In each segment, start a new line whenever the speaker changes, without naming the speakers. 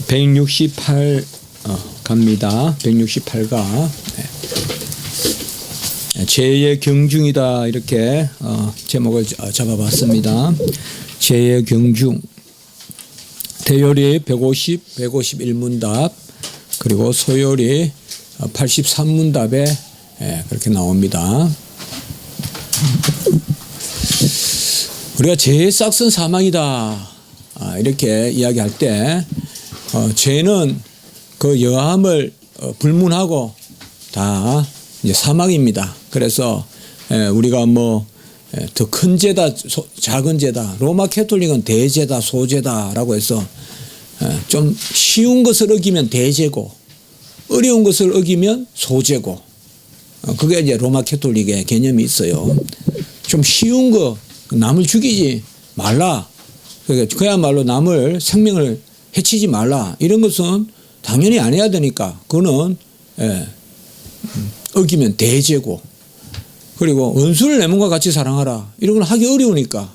168 갑니다. 168가 죄의 경중이다 이렇게 제목을 잡아봤습니다. 죄의 경중. 대열이 150, 151문답 그리고 소열이 83문답에 그렇게 나옵니다. 우리가 죄의 싹은 사망이다 이렇게 이야기할 때 죄는 그 여함을 불문하고 다 이제 사망입니다. 그래서 우리가 뭐 더 큰 죄다 작은 죄다 로마 캐톨릭은 대죄다 소죄다라고 해서 좀 쉬운 것을 어기면 대죄고 어려운 것을 어기면 소죄고 그게 이제 로마 캐톨릭의 개념이 있어요. 좀 쉬운 거 남을 죽이지 말라. 그야말로 남을 생명을 해치지 말라. 이런 것은 당연히 안 해야 되니까 그거는 어기면 대죄고 그리고 원수를 내 몸과 같이 사랑하라. 이런 건 하기 어려우니까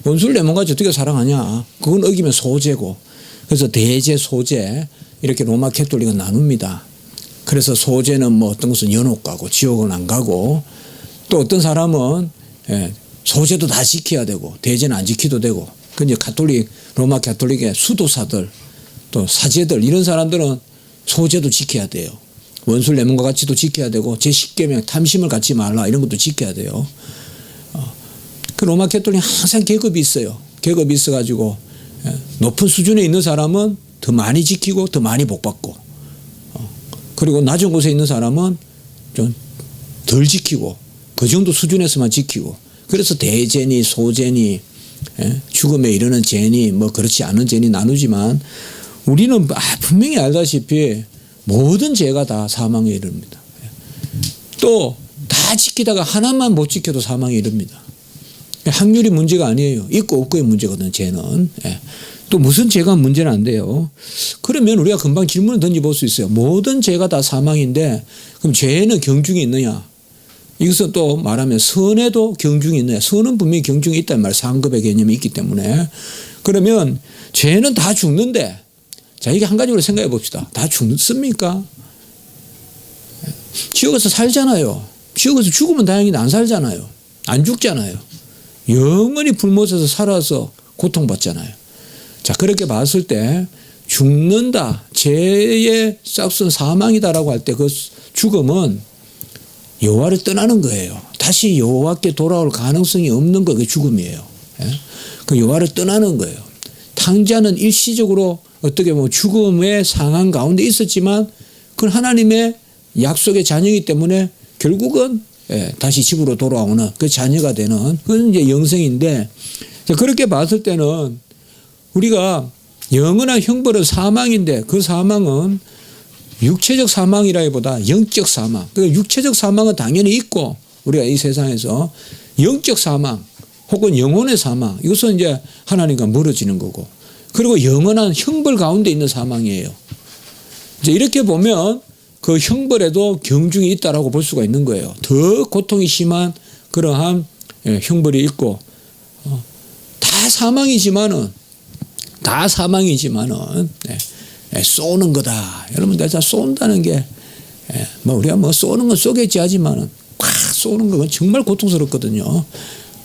원수를 내 몸과 같이 어떻게 사랑하냐. 그건 어기면 소죄고 그래서 대죄 소죄 이렇게 로마 캐톨릭은 나눕니다. 그래서 소죄는 뭐 어떤 것은 연옥 가고 지옥은 안 가고 또 어떤 사람은 소죄도 다 지켜야 되고 대죄는 안 지켜도 되고 그 이제 가톨릭 로마 가톨릭의 수도사들 또 사제들 이런 사람들은 소죄도 지켜야 돼요. 원수를 내 몸과 같이도 지켜야 되고 제10계명 탐심을 갖지 말라 이런 것도 지켜야 돼요. 그 로마 캐톨릭 항상 계급이 있어요. 계급이 있어가지고 높은 수준에 있는 사람은 더 많이 지키고 더 많이 복받고 그리고 낮은 곳에 있는 사람은 좀 덜 지키고 그 정도 수준에서만 지키고 그래서 대죄니 소죄니 죽음에 이르는 죄니 뭐 그렇지 않은 죄니 나누지만 우리는 분명히 알다시피 모든 죄가 다 사망에 이릅니다. 또 다 지키다가 하나만 못 지켜도 사망에 이릅니다. 확률이 문제가 아니에요. 있고 없고의 문제거든요. 죄는. 또 무슨 죄가 문제는 안 돼요. 그러면 우리가 금방 질문을 던져볼 수 있어요. 모든 죄가 다 사망인데 그럼 죄에는 경중이 있느냐. 이것은 또 말하면 선에도 경중이 있느냐. 선은 분명히 경중이 있단 말이에요. 상급의 개념이 있기 때문에. 그러면 죄는 다 죽는데 자, 이게 한 가지로 생각해 봅시다. 다 죽습니까? 지옥에서 살잖아요. 지옥에서 죽으면 다행인데 안 살잖아요. 안 죽잖아요. 영원히 불못에서 살아서 고통받잖아요. 자, 그렇게 봤을 때 죽는다. 죄의 싹은 사망이다라고 할 때 그 죽음은 여호와를 떠나는 거예요. 다시 여호와께 돌아올 가능성이 없는 거, 그게 죽음이에요. 그 여호와를 떠나는 거예요. 탕자는 일시적으로 어떻게 보면 죽음의 상황 가운데 있었지만 그건 하나님의 약속의 자녀이기 때문에 결국은 다시 집으로 돌아오는 그 자녀가 되는 그건 이제 영생인데 그렇게 봤을 때는 우리가 영원한 형벌은 사망인데 그 사망은 육체적 사망이라기보다 영적 사망. 그 육체적 사망은 당연히 있고 우리가 이 세상에서 영적 사망 혹은 영혼의 사망 이것은 이제 하나님과 멀어지는 거고 그리고 영원한 형벌 가운데 있는 사망이에요. 이제 이렇게 보면 그 형벌에도 경중이 있다라고 볼 수가 있는 거예요. 더 고통이 심한 그러한 형벌이 있고 다 사망이지만은 쏘는 거다. 여러분들 다 쏜다는 게 뭐 우리가 뭐 쏘는 건 쏘겠지 하지만은 팍 쏘는 건 정말 고통스럽거든요.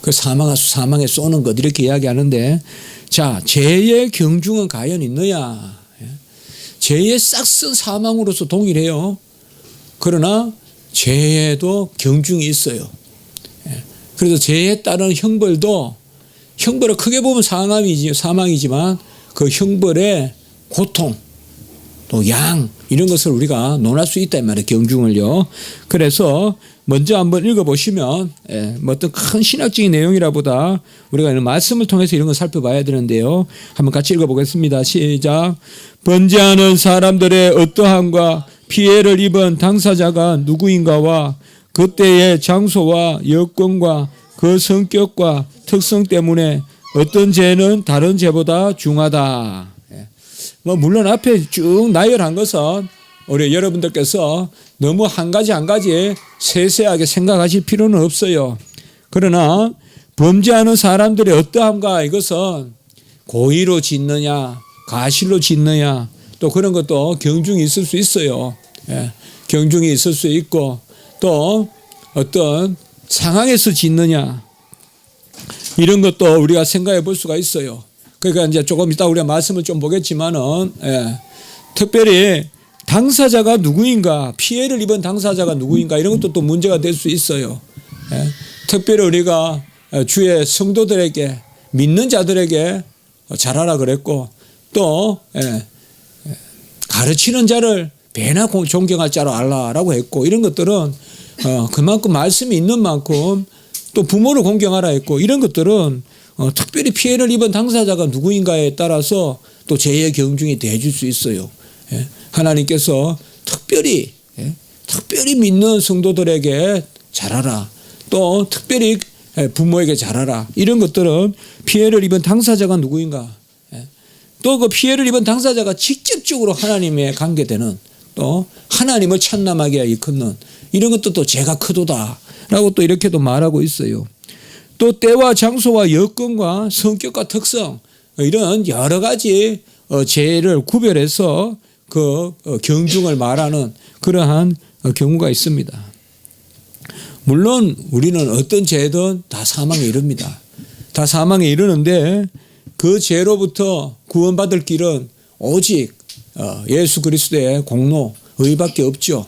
그 사망에 쏘는 것 이렇게 이야기하는데 자, 죄의 경중은 과연 있느냐? 죄의 싹은 사망으로서 동일해요. 그러나 죄에도 경중이 있어요. 그래서 죄에 따른 형벌을 크게 보면 사망이지만 그 형벌의 고통 또 양 이런 것을 우리가 논할 수 있단 말이에요. 경중을요. 그래서 먼저 한번 읽어보시면 뭐 어떤 큰 신학적인 내용이라보다 우리가 이런 말씀을 통해서 이런 걸 살펴봐야 되는데요. 한번 같이 읽어보겠습니다. 시작. 번제하는 사람들의 어떠함과 피해를 입은 당사자가 누구인가와 그때의 장소와 여건과 그 성격과 특성 때문에 어떤 죄는 다른 죄보다 중하다. 뭐 물론 앞에 쭉 나열한 것은 우리 여러분들께서 너무 한 가지 세세하게 생각하실 필요는 없어요. 그러나 범죄하는 사람들의 어떠함과 이것은 고의로 짓느냐 가실로 짓느냐 또 그런 것도 경중이 있을 수 있어요. 예. 경중이 있을 수 있고 또 어떤 상황에서 짓느냐 이런 것도 우리가 생각해 볼 수가 있어요. 그러니까 이제 조금 이따 우리가 말씀을 좀 보겠지만은 특별히 당사자가 누구인가, 피해를 입은 당사자가 누구인가 이런 것도 또 문제가 될 수 있어요. 특별히 우리가 주의 성도들에게 믿는 자들에게 잘하라 그랬고 또 가르치는 자를 배나 존경할 자로 알라라고 했고 이런 것들은 그만큼 말씀이 있는 만큼 또 부모를 공경하라 했고 이런 것들은 특별히 피해를 입은 당사자가 누구인가에 따라서 또 죄의 경중이 대해줄 수 있어요. 하나님께서 특별히 믿는 성도들에게 잘하라 또 특별히 부모에게 잘하라 이런 것들은 피해를 입은 당사자가 누구인가 또 그 피해를 입은 당사자가 직접적으로 하나님에 관계되는 또 하나님을 찬남하게 이끄는 이런 것도 또 죄가 크도다라고 또 이렇게도 말하고 있어요. 또 때와 장소와 여건과 성격과 특성 이런 여러 가지 죄를 구별해서 그 경중을 말하는 그러한 경우가 있습니다. 물론 우리는 어떤 죄든 다 사망에 이릅니다. 다 사망에 이르는데 그 죄로부터 구원받을 길은 오직 예수 그리스도의 공로 의밖에 없죠.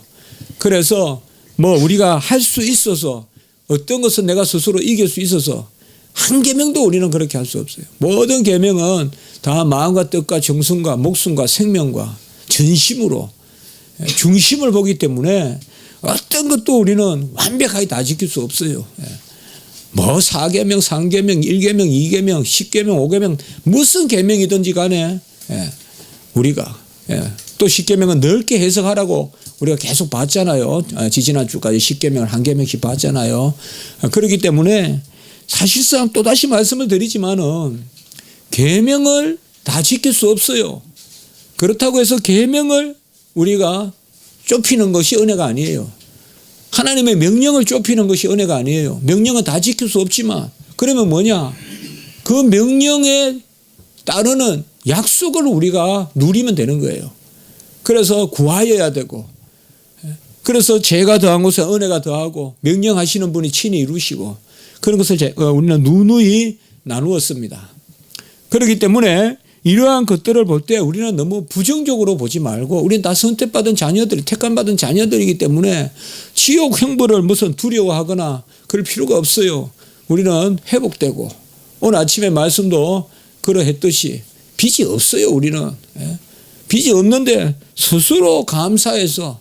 그래서 뭐 우리가 할 수 있어서 어떤 것은 내가 스스로 이길 수 있어서 한 계명도 우리는 그렇게 할 수 없어요. 모든 계명은 다 마음과 뜻과 정성과 목숨과 생명과 전심으로 중심을 보기 때문에 어떤 것도 우리는 완벽하게 다 지킬 수 없어요. 뭐 4계명, 3계명, 1계명, 2계명, 10계명, 5계명 무슨 계명이든지 간에 우리가 또 10계명은 넓게 해석하라고 우리가 계속 봤잖아요. 지지난 주까지 10계명을 한 계명씩 봤잖아요. 그렇기 때문에 사실상 또다시 말씀을 드리지만은 계명을 다 지킬 수 없어요. 그렇다고 해서 계명을 우리가 좁히는 것이 은혜가 아니에요. 하나님의 명령을 좁히는 것이 은혜가 아니에요. 명령은 다 지킬 수 없지만 그러면 뭐냐? 그 명령에 따르는 약속을 우리가 누리면 되는 거예요. 그래서 구하여야 되고 그래서 죄가 더한 곳에 은혜가 더하고 명령하시는 분이 친히 이루시고 그런 것을 우리는 누누이 나누었습니다. 그렇기 때문에 이러한 것들을 볼 때 우리는 너무 부정적으로 보지 말고 우리는 다 선택받은 자녀들, 택함받은 자녀들이기 때문에 지옥 형벌을 무슨 두려워하거나 그럴 필요가 없어요. 우리는 회복되고 오늘 아침에 말씀도 그러했듯이 빚이 없어요. 우리는 빚이 없는데 스스로 감사해서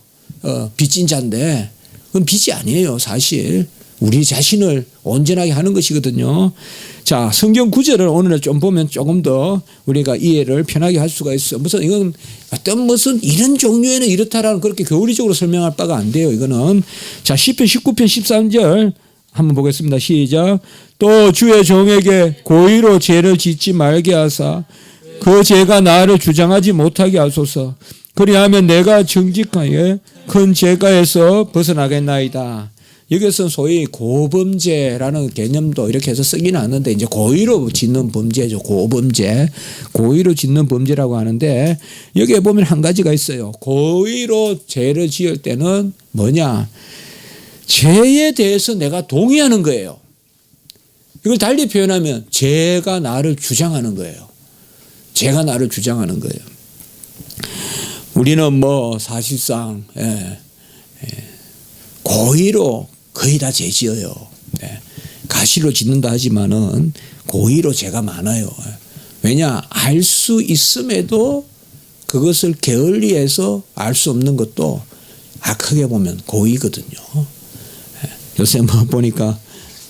빚진 자인데 그건 빚이 아니에요. 사실 우리 자신을 온전하게 하는 것이거든요. 자, 성경 구절을 오늘 좀 보면 조금 더 우리가 이해를 편하게 할 수가 있어요. 이건 어떤 무슨 이런 종류에는 이렇다라는 그렇게 교리적으로 설명할 바가 안 돼요. 이거는. 자, 시편 19편 13절 한번 보겠습니다. 시작. 또 주의 종에게 고의로 죄를 짓지 말게 하사 그 죄가 나를 주장하지 못하게 하소서. 그리하면 내가 정직하게 큰 죄가에서 벗어나겠나이다. 여기서는 소위 고범죄라는 개념도 이렇게 해서 쓰기는 않는데 이제 고의로 짓는 범죄죠. 고범죄. 고의로 짓는 범죄라고 하는데 여기에 보면 한 가지가 있어요. 고의로 죄를 지을 때는 뭐냐? 죄에 대해서 내가 동의하는 거예요. 이걸 달리 표현하면 죄가 나를 주장하는 거예요. 죄가 나를 주장하는 거예요. 우리는 뭐 사실상 고의로 거의 다 죄 지어요. 가시로 짓는다 하지만은 고의로 죄가 많아요. 왜냐? 알 수 있음에도 그것을 게을리해서 알 수 없는 것도 크게 보면 고의거든요. 요새 뭐 보니까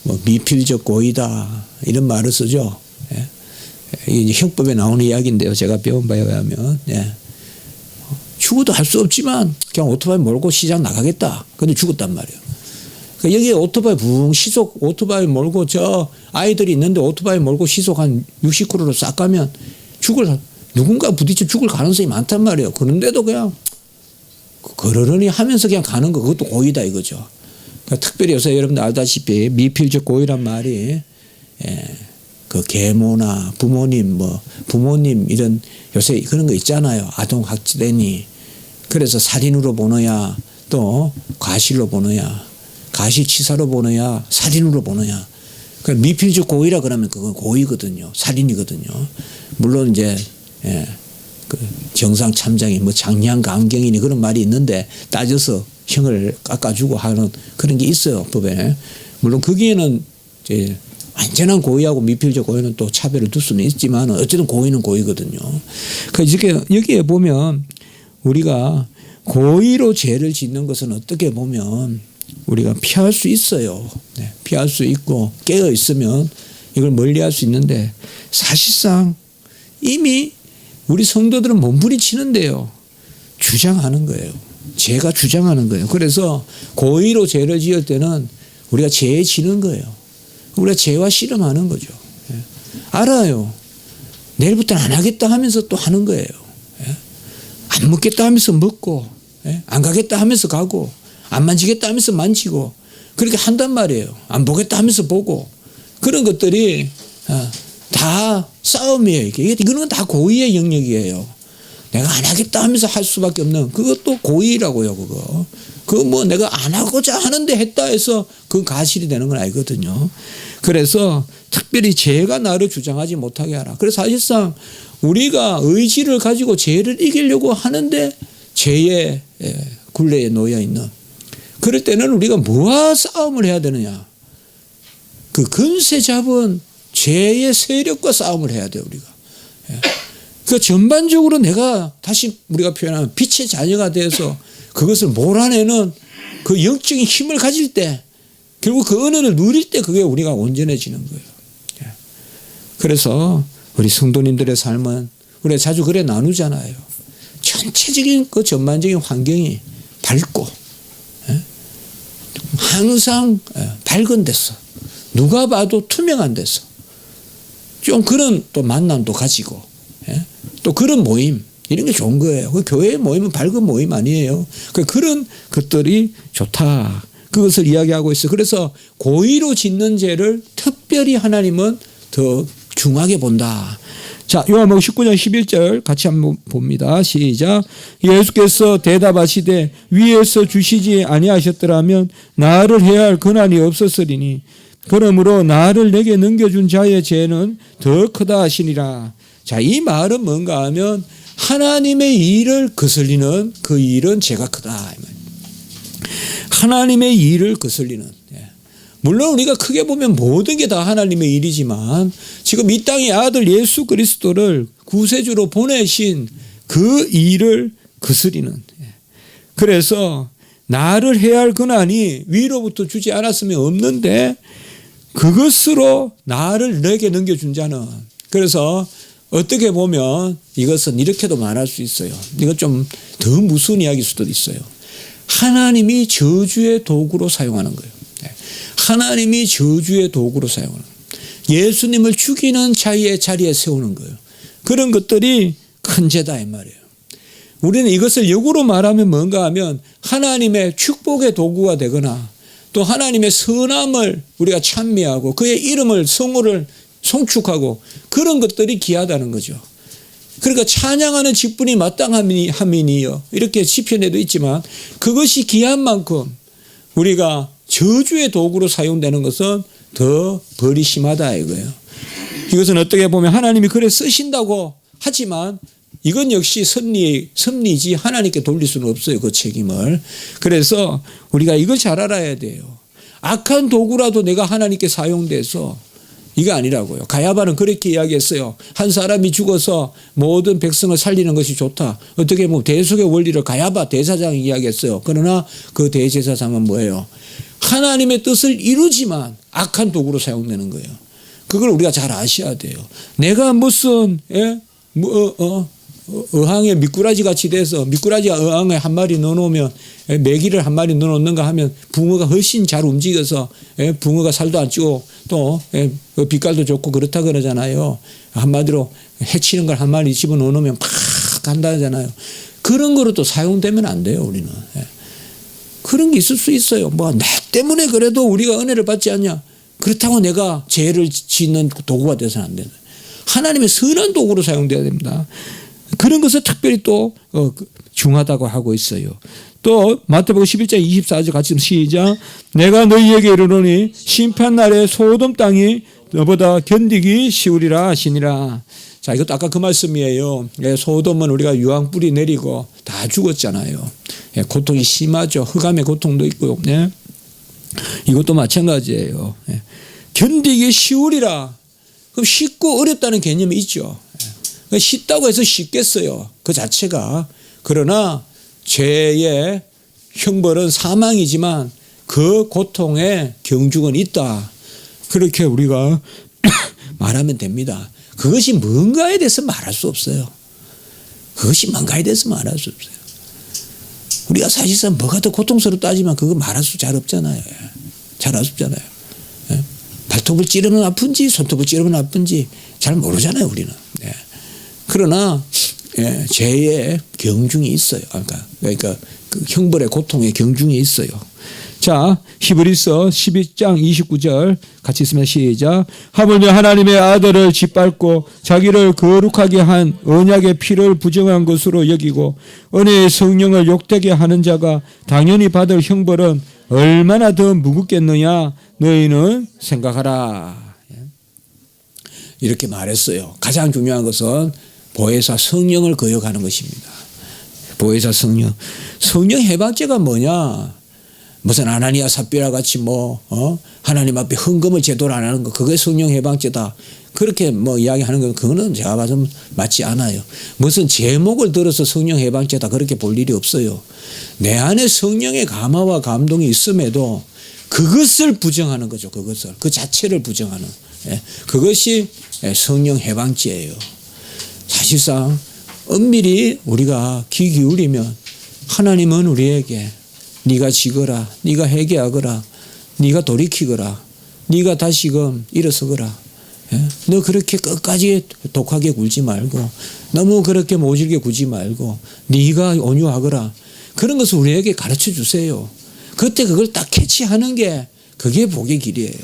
뭐 미필적 고의다 이런 말을 쓰죠. 이게 형법에 나오는 이야기인데요. 제가 배운 바에 의하면 죽어도 할 수 없지만 그냥 오토바이 몰고 시장 나가겠다. 근데 죽었단 말이에요. 그러니까 여기에 오토바이 시속 오토바이 몰고 저 아이들이 있는데 오토바이 몰고 시속 한 60km로 싹 가면 누군가 부딪혀 죽을 가능성이 많단 말이에요. 그런데도 그냥 그러려니 하면서 그냥 가는 거 그것도 고의다 이거죠. 그러니까 특별히 요새 여러분들 알다시피 미필적 고의란 말이 그 계모나 부모님 이런 요새 그런 거 있잖아요. 아동 학대니. 그래서 살인으로 보느냐 또 과실로 보느냐 가시치사로 보느냐 살인으로 보느냐. 그 미필적 고의라 그러면 그건 고의거든요. 살인이거든요. 물론 이제 그 정상 참작이 장량 강경이니 그런 말이 있는데 따져서 형을 깎아주고 하는 그런 게 있어요. 법에. 물론 거기에는 이제 완전한 고의하고 미필적 고의는 또 차별을 둘 수는 있지만 어쨌든 고의는 고의거든요. 그러니까 여기에 보면 우리가 고의로 죄를 짓는 것은 어떻게 보면 우리가 피할 수 있어요. 네, 피할 수 있고 깨어 있으면 이걸 멀리할 수 있는데 사실상 이미 우리 성도들은 몸부림치는데요. 주장하는 거예요. 죄가 주장하는 거예요. 그래서 고의로 죄를 지을 때는 우리가 죄에 지는 거예요. 우리가 죄와 씨름하는 거죠. 예. 알아요. 내일부터는 안 하겠다 하면서 또 하는 거예요. 예. 안 먹겠다 하면서 먹고, 예. 안 가겠다 하면서 가고, 안 만지겠다 하면서 만지고, 그렇게 한단 말이에요. 안 보겠다 하면서 보고. 그런 것들이 다 싸움이에요. 이거는 다 고의의 영역이에요. 내가 안 하겠다 하면서 할 수밖에 없는 그것도 고의라고요. 그거 뭐 내가 안 하고자 하는데 했다 해서 그건 가실이 되는 건 아니거든요. 그래서 특별히 죄가 나를 주장하지 못하게 하라. 그래서 사실상 우리가 의지를 가지고 죄를 이기려고 하는데 죄의 굴레에 놓여 있는 그럴 때는 우리가 뭐와 싸움을 해야 되느냐. 그 근세 잡은 죄의 세력과 싸움을 해야 돼요. 우리가. 그 전반적으로 내가 다시 우리가 표현하면 빛의 자녀가 돼서 그것을 몰아내는 그 영적인 힘을 가질 때 결국 그 은혜를 누릴 때 그게 우리가 온전해지는 거예요. 그래서 우리 성도님들의 삶은 우리가 자주 그래 나누잖아요. 전체적인 그 전반적인 환경이 밝고 항상 밝은 데서 누가 봐도 투명한 데서 좀 그런 또 만남도 가지고 또 그런 모임 이런 게 좋은 거예요. 그 교회의 모임은 밝은 모임 아니에요. 그런 것들이 좋다. 그것을 이야기하고 있어요. 그래서 고의로 짓는 죄를 특별히 하나님은 더 중하게 본다. 자, 요한복음 19장 11절 같이 한번 봅니다. 시작. 예수께서 대답하시되 위에서 주시지 아니하셨더라면 나를 해야 할 권한이 없었으리니 그러므로 나를 내게 넘겨준 자의 죄는 더 크다 하시니라. 자, 이 말은 뭔가 하면 하나님의 일을 거슬리는 그 일은 죄가 크다. 하나님의 일을 거슬리는. 물론 우리가 크게 보면 모든 게 다 하나님의 일이지만 지금 이 땅에 아들 예수 그리스도를 구세주로 보내신 그 일을 거스리는. 그래서 나를 해야 할 권한이 위로부터 주지 않았으면 없는데 그것으로 나를 내게 넘겨준 자는. 그래서 어떻게 보면 이것은 이렇게도 말할 수 있어요. 이건 좀 더 무서운 이야기일 수도 있어요. 하나님이 저주의 도구로 사용하는 거예요. 하나님이 저주의 도구로 사용하는 거예요. 예수님을 죽이는 자리에 세우는 거예요. 그런 것들이 큰 죄다 이 말이에요. 우리는 이것을 역으로 말하면 뭔가 하면 하나님의 축복의 도구가 되거나 또 하나님의 선함을 우리가 찬미하고 그의 이름을 성호를 송축하고 그런 것들이 귀하다는 거죠. 그러니까 찬양하는 직분이 마땅함이니요. 이렇게 시편에도 있지만 그것이 귀한 만큼 우리가 저주의 도구로 사용되는 것은 더 벌이 심하다 이거예요. 이것은 어떻게 보면 하나님이 그래 쓰신다고 하지만 이건 역시 섭리지 하나님께 돌릴 수는 없어요. 그 책임을. 그래서 우리가 이걸 잘 알아야 돼요. 악한 도구라도 내가 하나님께 사용돼서 이거 아니라고요. 가야바는 그렇게 이야기했어요. 한 사람이 죽어서 모든 백성을 살리는 것이 좋다. 어떻게 보면 대속의 원리를 가야바 대사장이 이야기했어요. 그러나 그 대제사장은 뭐예요? 하나님의 뜻을 이루지만 악한 도구로 사용되는 거예요. 그걸 우리가 잘 아셔야 돼요. 내가 무슨 어항에 미꾸라지 같이 돼서 미꾸라지가 어항에 한 마리 넣어놓으면 메기를 한 마리 넣어놓는가 하면 붕어가 훨씬 잘 움직여서 붕어가 살도 안 찌고 또 빛깔도 좋고 그렇다 그러잖아요. 한마디로 해치는 걸 한 마리 집어넣으면 팍 간다잖아요. 그런 거로 또 사용되면 안 돼요. 우리는. 그런 게 있을 수 있어요. 뭐 나 때문에 그래도 우리가 은혜를 받지 않냐. 그렇다고 내가 죄를 짓는 도구가 돼서는 안 된다. 하나님의 선한 도구로 사용돼야 됩니다. 그런 것을 특별히 또 중하다고 하고 있어요. 또 마태복음 11장 24절 같이 시작. 내가 너희에게 이르노니 심판날에 소돔 땅이 너보다 견디기 쉬우리라 하시니라. 자, 이것도 아까 그 말씀이에요. 소돔은 우리가 유황불이 내리고 다 죽었잖아요. 고통이 심하죠. 흑암의 고통도 있고요. 이것도 마찬가지예요. 견디기 쉬우리라. 그럼 쉽고 어렵다는 개념이 있죠. 쉽다고 해서 쉽겠어요. 그 자체가. 그러나 죄의 형벌은 사망이지만 그 고통에 경중은 있다. 그렇게 우리가 말하면 됩니다. 그것이 뭔가에 대해서 말할 수 없어요. 그것이 뭔가에 대해서 말할 수 없어요. 우리가 사실상 뭐가 더 고통스럽다 하지만 그거 말할 수 잘 없잖아요. 잘 없잖아요. 발톱을 찌르면 아픈지 손톱을 찌르면 아픈지 잘 모르잖아요, 우리는. 그러나 죄의 경중이 있어요. 그러니까 그 형벌의 고통의 경중이 있어요. 자, 히브리서 12장 29절 같이 있으면 시작. 하물며 하나님의 아들을 짓밟고 자기를 거룩하게 한 언약의 피를 부정한 것으로 여기고 은혜의 성령을 욕되게 하는 자가 당연히 받을 형벌은 얼마나 더 무겁겠느냐 너희는 생각하라. 이렇게 말했어요. 가장 중요한 것은 보혜사 성령을 거역하는 것입니다. 보혜사 성령. 성령 해방죄가 뭐냐? 무슨 아나니아 삽비라 같이 하나님 앞에 헌금을 제대로 안 하는 거 그게 성령 해방죄다. 그렇게 이야기하는 건 그거는 제가 봐서는 맞지 않아요. 무슨 제목을 들어서 성령 해방죄다 그렇게 볼 일이 없어요. 내 안에 성령의 감화와 감동이 있음에도 그것을 부정하는 거죠. 그것을 그 자체를 부정하는 그것이 성령 해방죄예요. 사실상 엄밀히 우리가 귀 기울이면 하나님은 우리에게 네가 지거라, 네가 회개하거라, 네가 돌이키거라, 네가 다시금 일어서거라. 너 그렇게 끝까지 독하게 굴지 말고 너무 그렇게 모질게 굴지 말고 네가 온유하거라. 그런 것을 우리에게 가르쳐 주세요. 그때 그걸 딱 캐치하는 게 그게 복의 길이에요.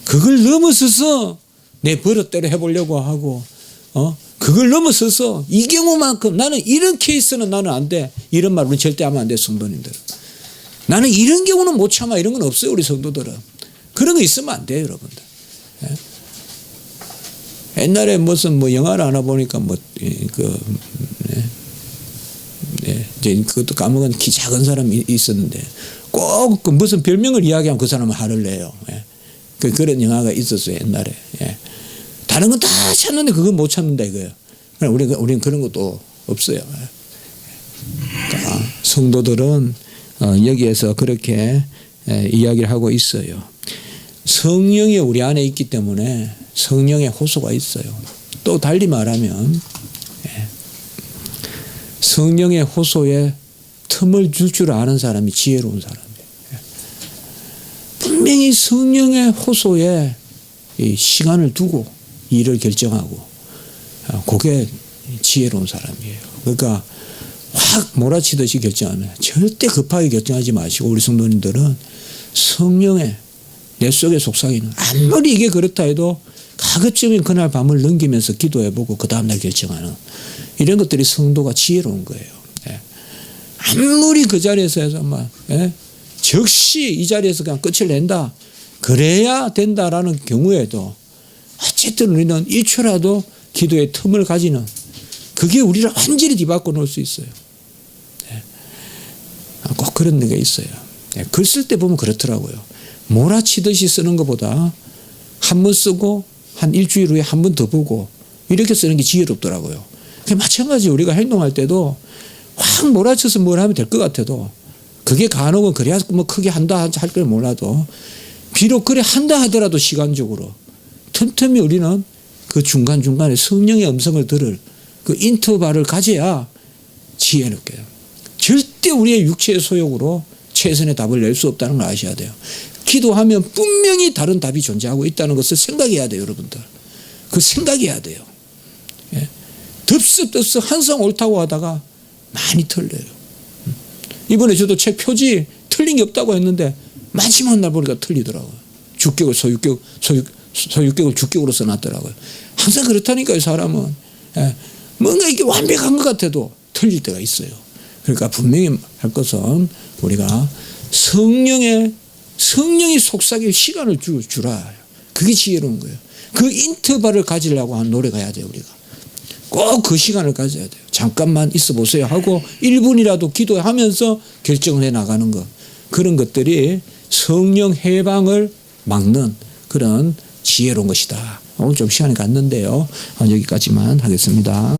그걸 넘어서서 내 버릇대로 해보려고 하고 그걸 넘어서서 이 경우만큼 나는 이런 케이스는 나는 안 돼. 이런 말 우리는 절대 하면 안 돼, 성도님들. 나는 이런 경우는 못 참아. 이런 건 없어요, 우리 성도들은. 그런 거 있으면 안 돼요, 여러분들. 옛날에 무슨 영화를 하나 보니까 이제 그것도 까먹은 키 작은 사람이 있었는데 꼭 무슨 별명을 이야기하면 그 사람은 화를 내요. 그런 영화가 있었어요, 옛날에. 다른 건 다 참는데 그건 못 참는다 이거예요. 우리는 그런 것도 없어요. 그러니까 성도들은 여기에서 그렇게 이야기를 하고 있어요. 성령이 우리 안에 있기 때문에 성령의 호소가 있어요. 또 달리 말하면 성령의 호소에 틈을 줄 아는 사람이 지혜로운 사람이에요. 분명히 성령의 호소에 이 시간을 두고 일을 결정하고 그게 지혜로운 사람이에요. 그러니까 확 몰아치듯이 결정하면 절대 급하게 결정하지 마시고 우리 성도님들은 성령의 내 속의 속삭이는 아무리 이게 그렇다 해도 가급적이면 그날 밤을 넘기면서 기도해보고 그 다음날 결정하는 이런 것들이 성도가 지혜로운 거예요. 아무리 그 자리에서 해서 즉시 이 자리에서 그냥 끝을 낸다. 그래야 된다라는 경우에도 어쨌든 우리는 1초라도 기도의 틈을 가지는 그게 우리를 완전히 뒤바꿔 놓을 수 있어요. 꼭 그런 게 있어요. 글 쓸 때 보면 그렇더라고요. 몰아치듯이 쓰는 것보다 한 번 쓰고 한 일주일 후에 한 번 더 보고 이렇게 쓰는 게 지혜롭더라고요. 마찬가지 우리가 행동할 때도 확 몰아쳐서 뭘 하면 될 것 같아도 그게 간혹은 그래야 크게 한다 할 걸 몰라도 비록 그래 한다 하더라도 시간적으로 틈틈이 우리는 그 중간중간에 성령의 음성을 들을 그 인터벌을 가져야 지혜롭게 절대 우리의 육체의 소욕으로 최선의 답을 낼 수 없다는 걸 아셔야 돼요. 기도하면 분명히 다른 답이 존재하고 있다는 것을 생각해야 돼요, 여러분들. 그 생각해야 돼요. 덥석 항상 옳다고 하다가 많이 틀려요. 이번에 저도 책 표지 틀린 게 없다고 했는데 마지막 날 보니까 틀리더라고요. 주격을 소유격을 주격으로 써놨더라고요. 항상 그렇다니까요, 사람은. 예. 뭔가 이게 완벽한 것 같아도 틀릴 때가 있어요. 그러니까 분명히 할 것은 우리가 성령이 속삭일 시간을 주라. 그게 지혜로운 거예요. 그 인터벌을 가지려고 하는 노력을 해야 돼요, 우리가. 꼭 그 시간을 가져야 돼요. 잠깐만 있어 보세요 하고 1분이라도 기도하면서 결정을 해 나가는 것. 그런 것들이 성령 해방을 막는 그런 지혜로운 것이다. 오늘 좀 시간이 갔는데요. 여기까지만 하겠습니다.